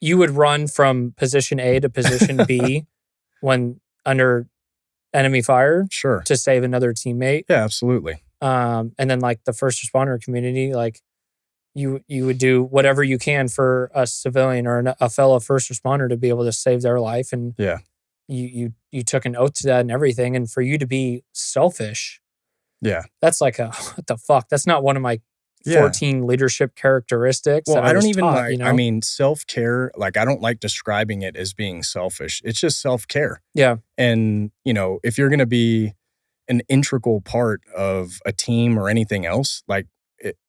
you would run from position A to position B when under enemy fire Sure. to save another teammate. Yeah, absolutely. And then like the first responder community, like you would do whatever you can for a civilian or a fellow first responder to be able to save their life. And Yeah. you took an oath to that and everything. And for you to be selfish, Yeah. that's like what the fuck? That's not one of my 14 leadership characteristics. Well, that I don't was even taught, like, you know? I mean, self-care, like I don't like describing it as being selfish. It's just self-care. Yeah. And, you know, if you're going to be an integral part of a team or anything else, like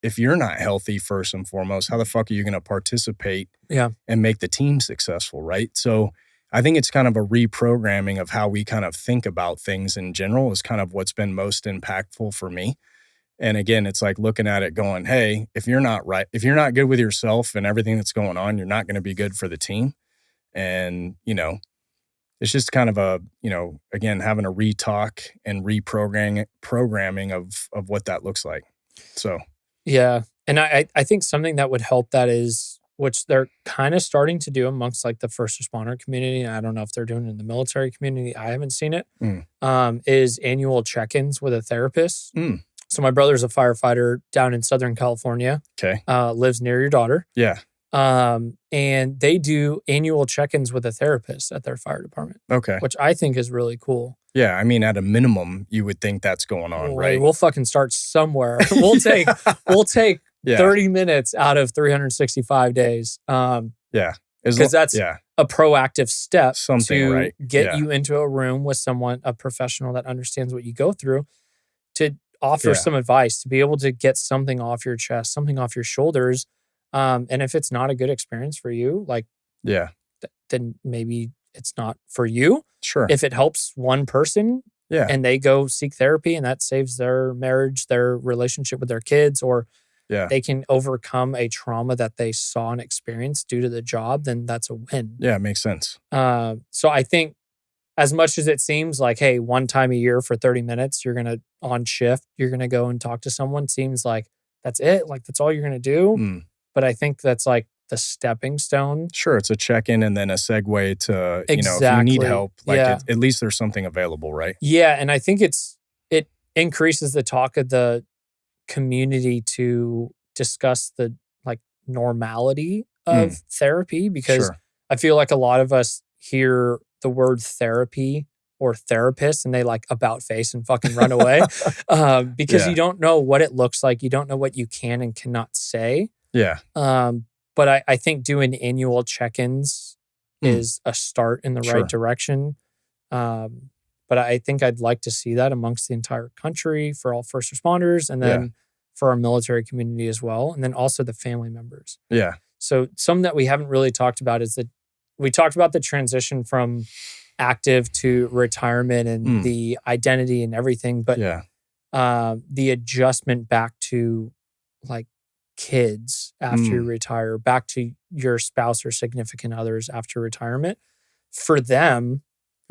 if you're not healthy first and foremost, how the fuck are you going to participate and make the team successful, right? So I think it's kind of a reprogramming of how we kind of think about things in general is kind of what's been most impactful for me. And again, it's like looking at it going, hey, if you're not good with yourself and everything that's going on, you're not going to be good for the team. And, you know, it's just kind of a, you know, again, having a retalk and programming of what that looks like. So. Yeah. And I think something that would help that is, which they're kind of starting to do amongst like the first responder community. I don't know if they're doing it in the military community. I haven't seen it. Is annual check-ins with a therapist. So my brother's a firefighter down in Southern California. Okay. Lives near your daughter. Yeah. And they do annual check-ins with a therapist at their fire department. Okay. Which I think is really cool. Yeah. I mean, at a minimum, you would think that's going on, right? We'll fucking start somewhere. We'll take 30 minutes out of 365 days. Because that's a proactive step to get you into a room with someone, a professional that understands what you go through, to offer some advice, to be able to get something off your chest, something off your shoulders. And if it's not a good experience for you, like, then maybe it's not for you. Sure. If it helps one person and they go seek therapy and that saves their marriage, their relationship with their kids, or they can overcome a trauma that they saw and experienced due to the job, then that's a win. Yeah, it makes sense. So I think as much as it seems like, hey, one time a year for 30 minutes, you're going to, on shift, you're going to go and talk to someone, seems like that's it. Like that's all you're going to do. But I think that's like the stepping stone. Sure. It's a check-in and then a segue to, you know, if you need help, like at least there's something available, right? Yeah. And I think it increases the talk of the community to discuss the like normality of therapy, because I feel like a lot of us hear the word therapy or therapist and they like about face and fucking run away because you don't know what it looks like. You don't know what you can and cannot say. Yeah. But I think doing annual check-ins is a start in the right direction. But I think I'd like to see that amongst the entire country for all first responders, and then for our military community as well. And then also the family members. Yeah. So some that we haven't really talked about is that we talked about the transition from active to retirement and the identity and everything, but the adjustment back to like kids after you retire, back to your spouse or significant others after retirement. For them,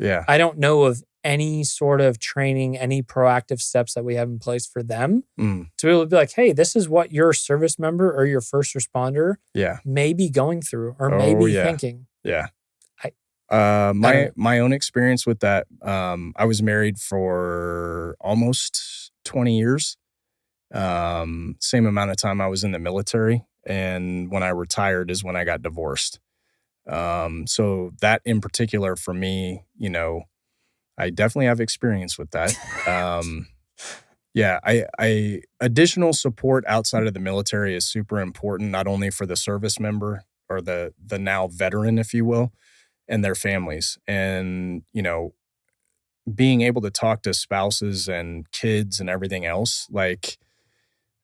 I don't know of any sort of training, any proactive steps that we have in place for them to be able to be like, hey, this is what your service member or your first responder may be going through or may be thinking. Yeah. My own experience with that, I was married for almost 20 years. Same amount of time I was in the military. And when I retired is when I got divorced. So that in particular for me, you know, I definitely have experience with that. I additional support outside of the military is super important, not only for the service member or the now veteran, if you will, and their families. And, you know, being able to talk to spouses and kids and everything else, like,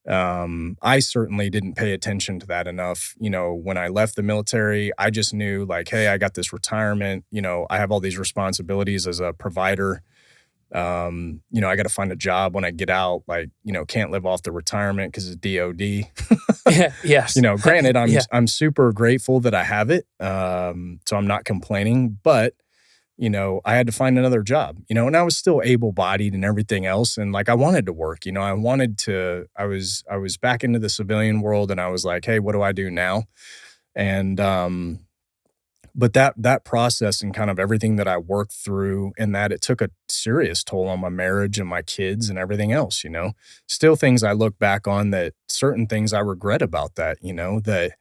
I certainly didn't pay attention to that enough. You know, when I left the military, I just knew like, hey, I got this retirement, you know, I have all these responsibilities as a provider. You know, I got to find a job when I get out, like, you know, can't live off the retirement because it's DOD. Yes. You know, granted, I'm super grateful that I have it. So I'm not complaining, but you know, I had to find another job, you know, and I was still able-bodied and everything else. And like, I wanted to work, you know, I was back into the civilian world and I was like, hey, what do I do now? And, But that process and kind of everything that I worked through, and that it took a serious toll on my marriage and my kids and everything else, still things I look back on, that certain things I regret about that, that,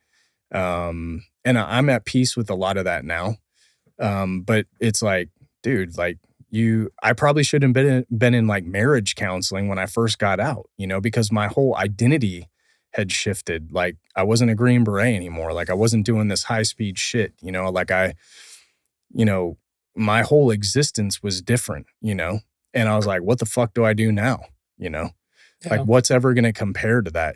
and I'm at peace with a lot of that now. But it's like, dude, like I probably should have been in like marriage counseling when I first got out, because my whole identity had shifted. Like I wasn't a Green Beret anymore. Like I wasn't doing this high speed shit, like my whole existence was different, and I was like, what the fuck do I do now? Like what's ever going to compare to that,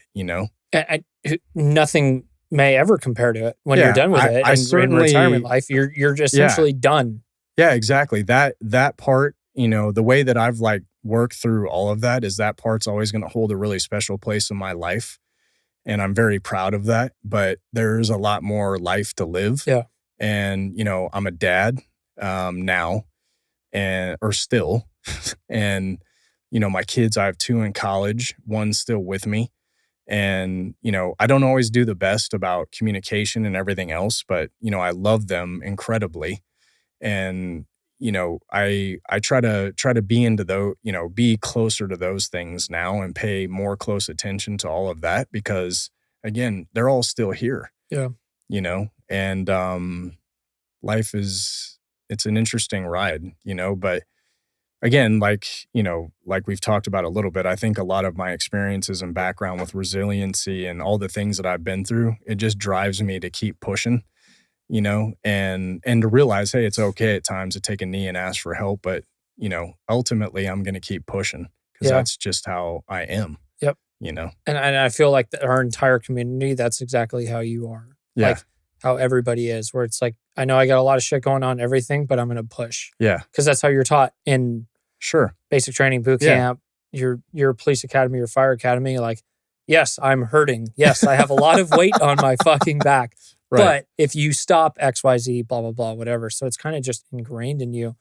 Nothing may ever compare to it when you're done with it. And in retirement life, you're just essentially done. Yeah, exactly. That part, the way that I've like worked through all of that is that part's always going to hold a really special place in my life. And I'm very proud of that, but there's a lot more life to live. Yeah. And, I'm a dad now or still. And, my kids, I have 2 in college, 1's still with me. And, I don't always do the best about communication and everything else, but, I love them incredibly. And, I try to be into those, be closer to those things now and pay more close attention to all of that, because again, they're all still here. Yeah. And life it's an interesting ride, but again, like we've talked about a little bit, I think a lot of my experiences and background with resiliency and all the things that I've been through, it just drives me to keep pushing. And to realize, hey, it's okay at times to take a knee and ask for help, but, ultimately I'm going to keep pushing, because that's just how I am. Yep. And I feel like our entire community, that's exactly how you are. Yeah. Like how everybody is, where it's like, I know I got a lot of shit going on, everything, but I'm going to push. Yeah. Because that's how you're taught in basic training, boot camp, your police academy, your fire academy. Like, yes, I'm hurting. Yes, I have a lot of weight on my fucking back. Right. But if you stop XYZ, blah, blah, blah, whatever. So it's kind of just ingrained in you.